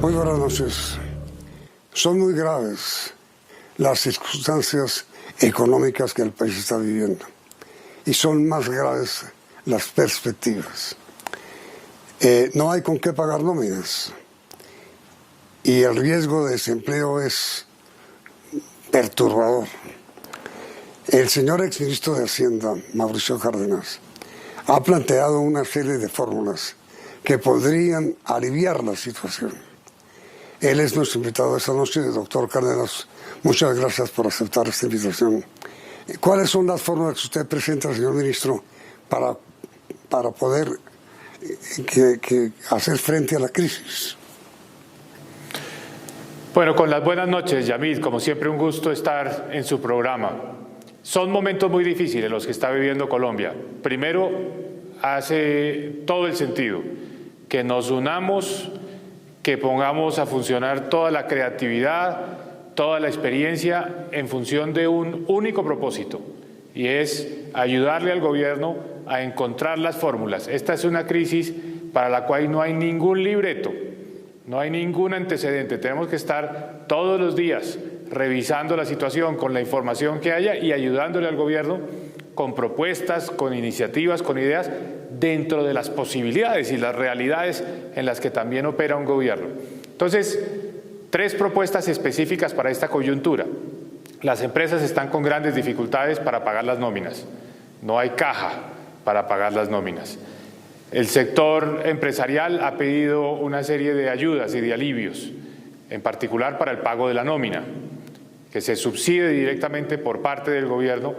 Muy buenas noches. Son muy graves las circunstancias económicas que el país está viviendo y son más graves las perspectivas. No hay con qué pagar nóminas y el riesgo de desempleo es perturbador. El señor exministro de Hacienda, Mauricio Cárdenas, ha planteado una serie de fórmulas que podrían aliviar la situación. Él es nuestro invitado esta noche, doctor Cárdenas. Muchas gracias por aceptar esta invitación. ¿Cuáles son las fórmulas que usted presenta, señor ministro, para poder hacer frente a la crisis? Bueno, con las buenas noches, Yamid. Como siempre, un gusto estar en su programa. Son momentos muy difíciles los que está viviendo Colombia. Primero, hace todo el sentido que nos unamos, que pongamos a funcionar toda la creatividad, toda la experiencia en función de un único propósito, y es ayudarle al gobierno a encontrar las fórmulas. Esta es una crisis para la cual no hay ningún libreto, no hay ningún antecedente. Tenemos que estar todos los días revisando la situación con la información que haya y ayudándole al gobierno con propuestas, con iniciativas, con ideas dentro de las posibilidades y las realidades en las que también opera un gobierno. Entonces, 3 propuestas específicas para esta coyuntura. Las empresas están con grandes dificultades para pagar las nóminas. No hay caja para pagar las nóminas. El sector empresarial ha pedido una serie de ayudas y de alivios, en particular para el pago de la nómina, que se subsidie directamente por parte del gobierno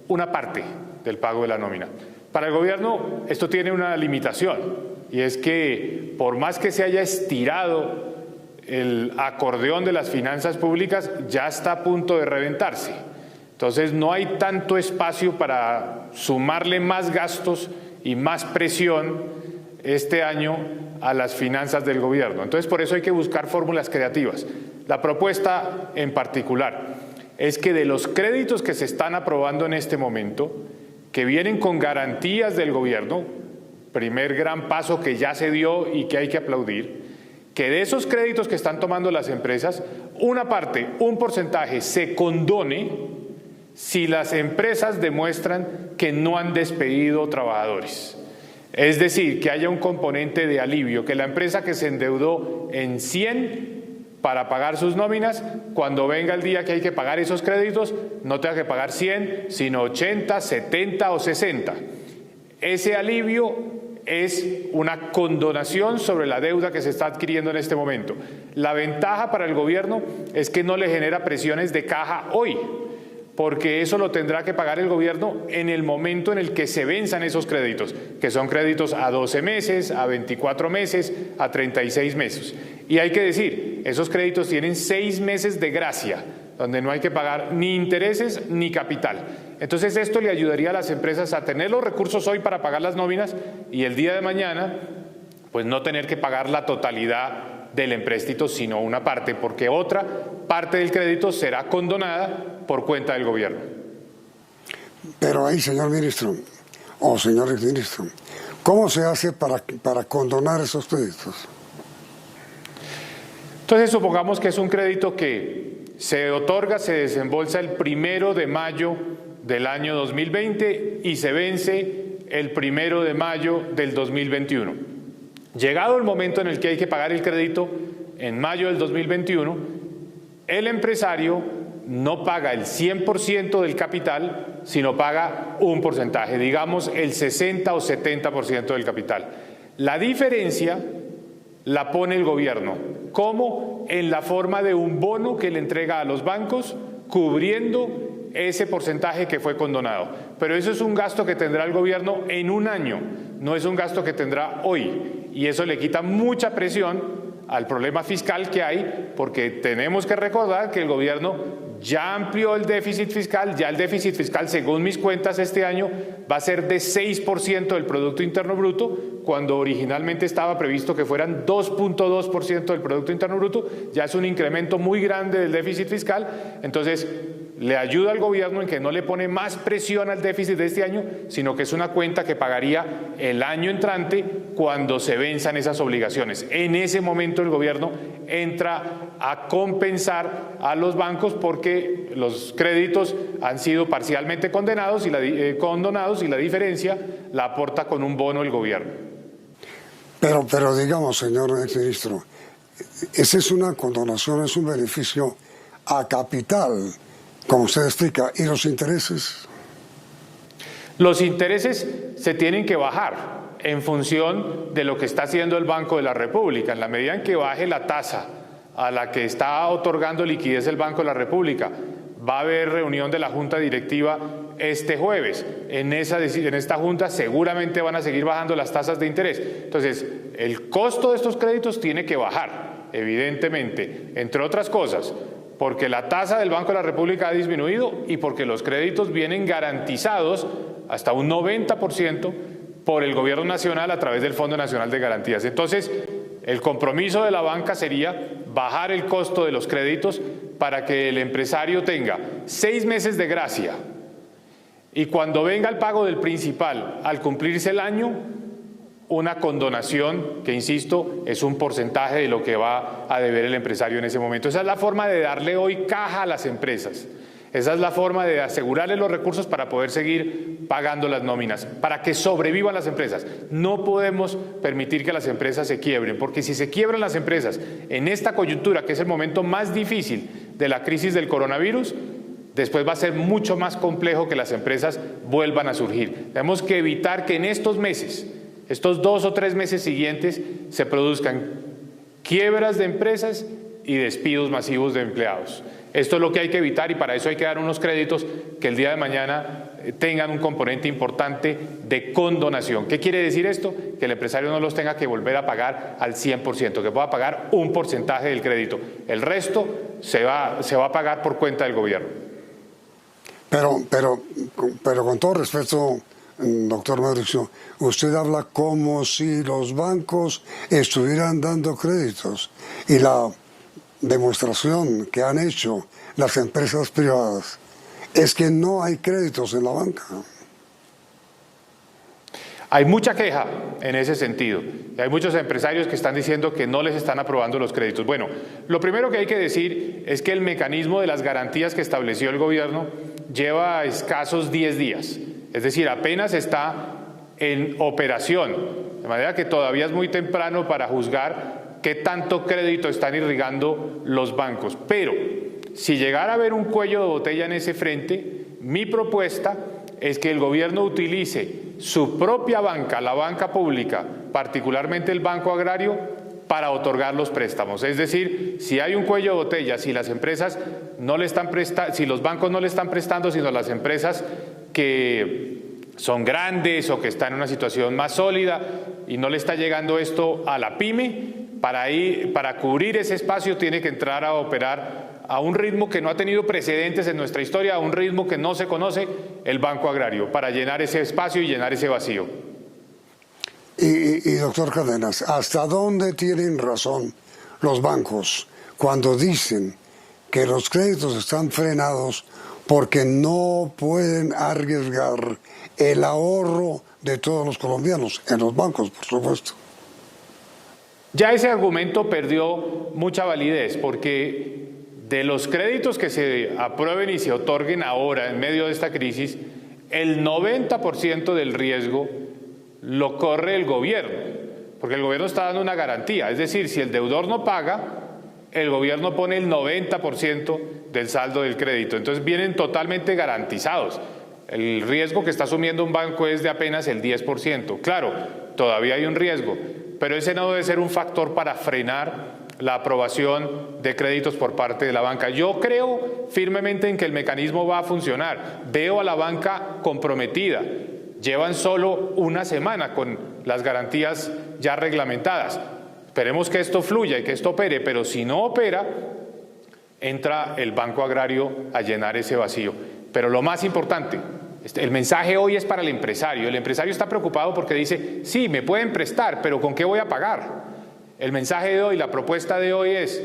una parte del pago de la nómina. Para el gobierno esto tiene una limitación, y es que por más que se haya estirado el acordeón de las finanzas públicas, ya está a punto de reventarse. Entonces no hay tanto espacio para sumarle más gastos y más presión este año a las finanzas del gobierno. Entonces por eso hay que buscar fórmulas creativas. La propuesta en particular es que de los créditos que se están aprobando en este momento, que vienen con garantías del gobierno, primer gran paso que ya se dio y que hay que aplaudir, que de esos créditos que están tomando las empresas, una parte, un porcentaje, se condone si las empresas demuestran que no han despedido trabajadores. Es decir, que haya un componente de alivio, que la empresa que se endeudó en 100 para pagar sus nóminas, cuando venga el día que hay que pagar esos créditos, no tenga que pagar 100, sino 80, 70 o 60. Ese alivio es una condonación sobre la deuda que se está adquiriendo en este momento. La ventaja para el gobierno es que no le genera presiones de caja hoy, porque eso lo tendrá que pagar el gobierno en el momento en el que se venzan esos créditos, que son créditos a 12 meses, a 24 meses, a 36 meses. Y hay que decir, esos créditos tienen 6 meses de gracia, donde no hay que pagar ni intereses ni capital. Entonces esto le ayudaría a las empresas a tener los recursos hoy para pagar las nóminas y el día de mañana pues no tener que pagar la totalidad del empréstito, sino una parte, porque otra parte del crédito será condonada por cuenta del gobierno. Pero ahí, señor ministro, o señor exministro, ¿cómo se hace para condonar esos créditos? Entonces supongamos que es un crédito que se otorga, se desembolsa el 1 de mayo del año 2020 y se vence el 1 de mayo del 2021. Llegado el momento en el que hay que pagar el crédito, en mayo del 2021, el empresario no paga el 100% del capital, sino paga un porcentaje, digamos el 60 o 70% del capital. La diferencia la pone el gobierno. ¿Cómo? En la forma de un bono que le entrega a los bancos, cubriendo ese porcentaje que fue condonado. Pero eso es un gasto que tendrá el gobierno en un año, no es un gasto que tendrá hoy. Y eso le quita mucha presión al problema fiscal que hay, porque tenemos que recordar que el gobierno ya amplió el déficit fiscal, ya el déficit fiscal, según mis cuentas, este año va a ser de 6% del Producto Interno Bruto, cuando originalmente estaba previsto que fueran 2.2% del Producto Interno Bruto. Ya es un incremento muy grande del déficit fiscal. Entonces, le ayuda al gobierno en que no le pone más presión al déficit de este año, sino que es una cuenta que pagaría el año entrante cuando se venzan esas obligaciones. En ese momento el gobierno entra a compensar a los bancos porque los créditos han sido parcialmente condonados y la diferencia la aporta con un bono el gobierno. Pero digamos, señor exministro, esa es una condonación, es un beneficio a capital, como usted explica, ¿y los intereses? Los intereses se tienen que bajar en función de lo que está haciendo el Banco de la República. En la medida en que baje la tasa a la que está otorgando liquidez el Banco de la República, va a haber reunión de la Junta Directiva este jueves. En esta Junta seguramente van a seguir bajando las tasas de interés. Entonces, el costo de estos créditos tiene que bajar, evidentemente, entre otras cosas, porque la tasa del Banco de la República ha disminuido y porque los créditos vienen garantizados hasta un 90% por el Gobierno Nacional a través del Fondo Nacional de Garantías. Entonces, el compromiso de la banca sería bajar el costo de los créditos para que el empresario tenga 6 meses de gracia y cuando venga el pago del principal, al cumplirse el año, una condonación que, insisto, es un porcentaje de lo que va a deber el empresario en ese momento. Esa es la forma de darle hoy caja a las empresas. Esa es la forma de asegurarle los recursos para poder seguir pagando las nóminas, para que sobrevivan las empresas. No podemos permitir que las empresas se quiebren, porque si se quiebran las empresas en esta coyuntura, que es el momento más difícil de la crisis del coronavirus, después va a ser mucho más complejo que las empresas vuelvan a surgir. Tenemos que evitar que en estos meses, estos 2 o 3 meses siguientes, se produzcan quiebras de empresas y despidos masivos de empleados. Esto es lo que hay que evitar y para eso hay que dar unos créditos que el día de mañana tengan un componente importante de condonación. ¿Qué quiere decir esto? Que el empresario no los tenga que volver a pagar al 100%, que pueda pagar un porcentaje del crédito. El resto se va a pagar por cuenta del gobierno. Pero con todo respeto, doctor Mauricio, usted habla como si los bancos estuvieran dando créditos y la demostración que han hecho las empresas privadas es que no hay créditos en la banca. Hay mucha queja en ese sentido. Hay muchos empresarios que están diciendo que no les están aprobando los créditos. Bueno, lo primero que hay que decir es que el mecanismo de las garantías que estableció el gobierno lleva escasos 10 días. Es decir, apenas está en operación. De manera que todavía es muy temprano para juzgar qué tanto crédito están irrigando los bancos. Pero si llegara a haber un cuello de botella en ese frente, mi propuesta es que el gobierno utilice su propia banca, la banca pública, particularmente el Banco Agrario, para otorgar los préstamos. Es decir, si hay un cuello de botella, si las empresas no le están prestando, si los bancos no le están prestando, sino las empresas que son grandes o que están en una situación más sólida y no le está llegando esto a la pyme, para cubrir ese espacio tiene que entrar a operar a un ritmo que no ha tenido precedentes en nuestra historia, a un ritmo que no se conoce, el Banco Agrario, para llenar ese espacio y llenar ese vacío. Y doctor Cárdenas, ¿hasta dónde tienen razón los bancos cuando dicen que los créditos están frenados porque no pueden arriesgar el ahorro de todos los colombianos, en los bancos, por supuesto? Ya ese argumento perdió mucha validez porque de los créditos que se aprueben y se otorguen ahora en medio de esta crisis, el 90% del riesgo lo corre el gobierno, porque el gobierno está dando una garantía. Es decir, si el deudor no paga, el gobierno pone el 90% del saldo del crédito. Entonces vienen totalmente garantizados. El riesgo que está asumiendo un banco es de apenas el 10%. Claro, todavía hay un riesgo, pero ese no debe ser un factor para frenar la aprobación de créditos por parte de la banca. Yo creo firmemente en que el mecanismo va a funcionar. Veo a la banca comprometida. Llevan solo una semana con las garantías ya reglamentadas. Esperemos que esto fluya y que esto opere, pero si no opera, entra el Banco Agrario a llenar ese vacío. Pero lo más importante, el mensaje hoy es para el empresario. El empresario está preocupado porque dice, sí, me pueden prestar, pero ¿con qué voy a pagar? El mensaje de hoy, la propuesta de hoy es,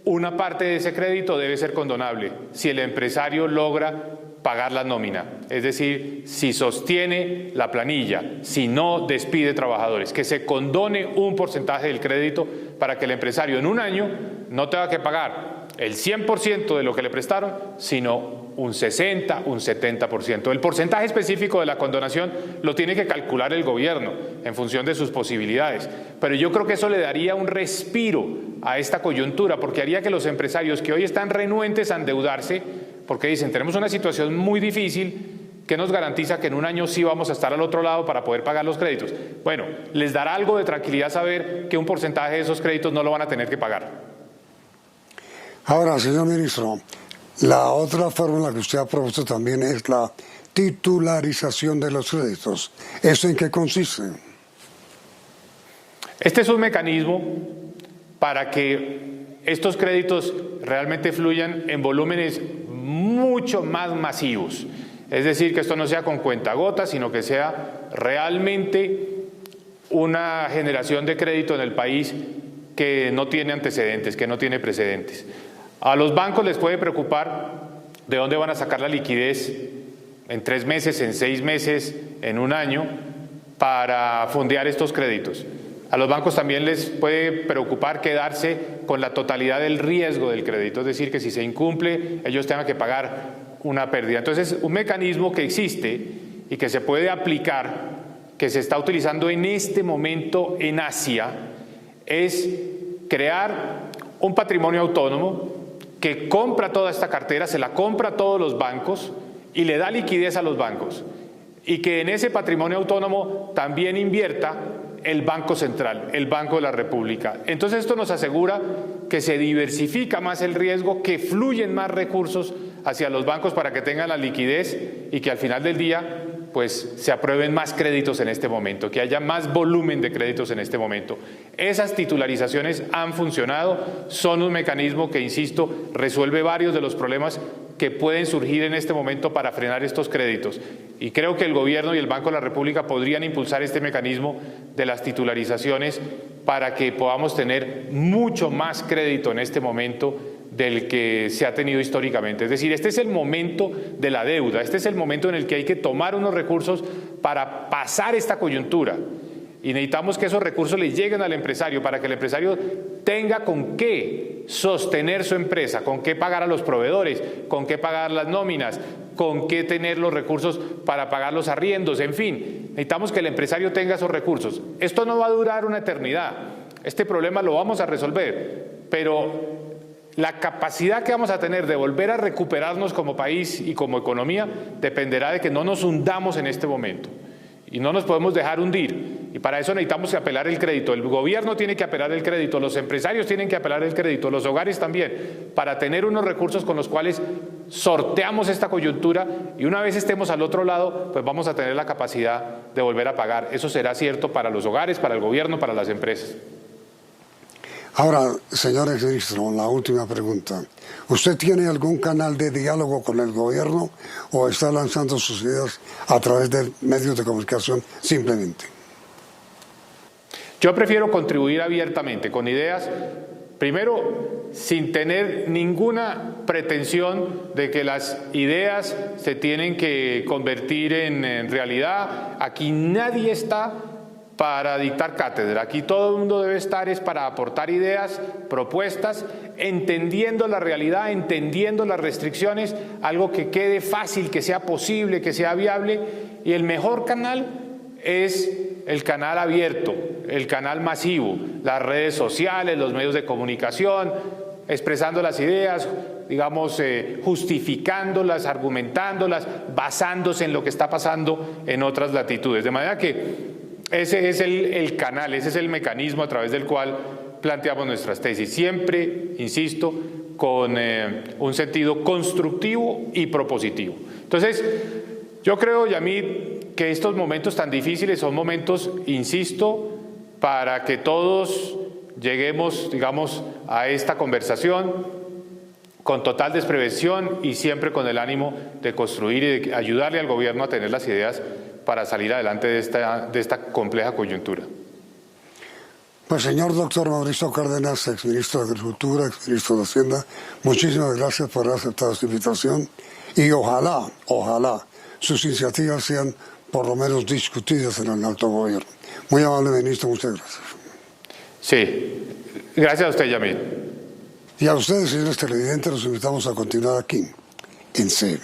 una parte de ese crédito debe ser condonable si el empresario logra pagar la nómina, es decir, si sostiene la planilla, si no despide trabajadores, que se condone un porcentaje del crédito para que el empresario en un año no tenga que pagar el 100% de lo que le prestaron, sino un 60, un 70%. El porcentaje específico de la condonación lo tiene que calcular el gobierno en función de sus posibilidades, pero yo creo que eso le daría un respiro a esta coyuntura, porque haría que los empresarios que hoy están renuentes a endeudarse, porque dicen, tenemos una situación muy difícil, ¿qué nos garantiza que en un año sí vamos a estar al otro lado para poder pagar los créditos? Bueno, les dará algo de tranquilidad saber que un porcentaje de esos créditos no lo van a tener que pagar. Ahora, señor ministro, la otra fórmula que usted ha propuesto también es la titularización de los créditos. ¿Eso en qué consiste? Este es un mecanismo para que estos créditos realmente fluyan en volúmenes mucho más masivos. Es decir, que esto no sea con cuentagotas, sino que sea realmente una generación de crédito en el país que no tiene antecedentes, que no tiene precedentes. A los bancos les puede preocupar de dónde van a sacar la liquidez en 3 meses, en 6 meses, en un año, para fondear estos créditos. A los bancos también les puede preocupar quedarse con la totalidad del riesgo del crédito, es decir, que si se incumple, ellos tengan que pagar una pérdida. Entonces, un mecanismo que existe y que se puede aplicar, que se está utilizando en este momento en Asia, es crear un patrimonio autónomo que compra toda esta cartera, se la compra a todos los bancos y le da liquidez a los bancos. Y que en ese patrimonio autónomo también invierta el Banco Central, el Banco de la República. Entonces esto nos asegura que se diversifica más el riesgo, que fluyen más recursos hacia los bancos para que tengan la liquidez y que al final del día pues se aprueben más créditos en este momento, que haya más volumen de créditos en este momento. Esas titularizaciones han funcionado, son un mecanismo que, insisto, resuelve varios de los problemas que pueden surgir en este momento para frenar estos créditos. Y creo que el Gobierno y el Banco de la República podrían impulsar este mecanismo de las titularizaciones para que podamos tener mucho más crédito en este momento del que se ha tenido históricamente. Es decir, este es el momento de la deuda, este es el momento en el que hay que tomar unos recursos para pasar esta coyuntura. Y necesitamos que esos recursos le lleguen al empresario para que el empresario tenga con qué sostener su empresa, con qué pagar a los proveedores, con qué pagar las nóminas, con qué tener los recursos para pagar los arriendos, en fin. Necesitamos que el empresario tenga esos recursos. Esto no va a durar una eternidad. Este problema lo vamos a resolver, pero la capacidad que vamos a tener de volver a recuperarnos como país y como economía dependerá de que no nos hundamos en este momento. Y no nos podemos dejar hundir. Y para eso necesitamos apelar el crédito. El gobierno tiene que apelar el crédito, los empresarios tienen que apelar el crédito, los hogares también, para tener unos recursos con los cuales sorteamos esta coyuntura y una vez estemos al otro lado, pues vamos a tener la capacidad de volver a pagar. Eso será cierto para los hogares, para el gobierno, para las empresas. Ahora, señor exministro, la última pregunta. ¿Usted tiene algún canal de diálogo con el gobierno o está lanzando sus ideas a través de medios de comunicación simplemente? Yo prefiero contribuir abiertamente, con ideas, primero, sin tener ninguna pretensión de que las ideas se tienen que convertir en realidad. Aquí nadie está para dictar cátedra, aquí todo el mundo debe estar es para aportar ideas, propuestas, entendiendo la realidad, entendiendo las restricciones, algo que quede fácil, que sea posible, que sea viable, y el mejor canal es el canal abierto, el canal masivo, las redes sociales, los medios de comunicación, expresando las ideas, digamos, justificándolas, argumentándolas, basándose en lo que está pasando en otras latitudes, de manera que ese es el canal, ese es el mecanismo a través del cual planteamos nuestras tesis. Siempre, insisto, con un sentido constructivo y propositivo. Entonces, yo creo, Yamid, que estos momentos tan difíciles son momentos, insisto, para que todos lleguemos, digamos, a esta conversación con total desprevención y siempre con el ánimo de construir y de ayudarle al gobierno a tener las ideas para salir adelante de esta compleja coyuntura. Pues señor doctor Mauricio Cárdenas, exministro de Agricultura, exministro de Hacienda, muchísimas gracias por haber aceptado esta invitación y ojalá sus iniciativas sean por lo menos discutidas en el alto gobierno. Muy amable ministro, muchas gracias. Sí, gracias a usted, Yamil. Y a ustedes, señores televidentes, los invitamos a continuar aquí, en CNI.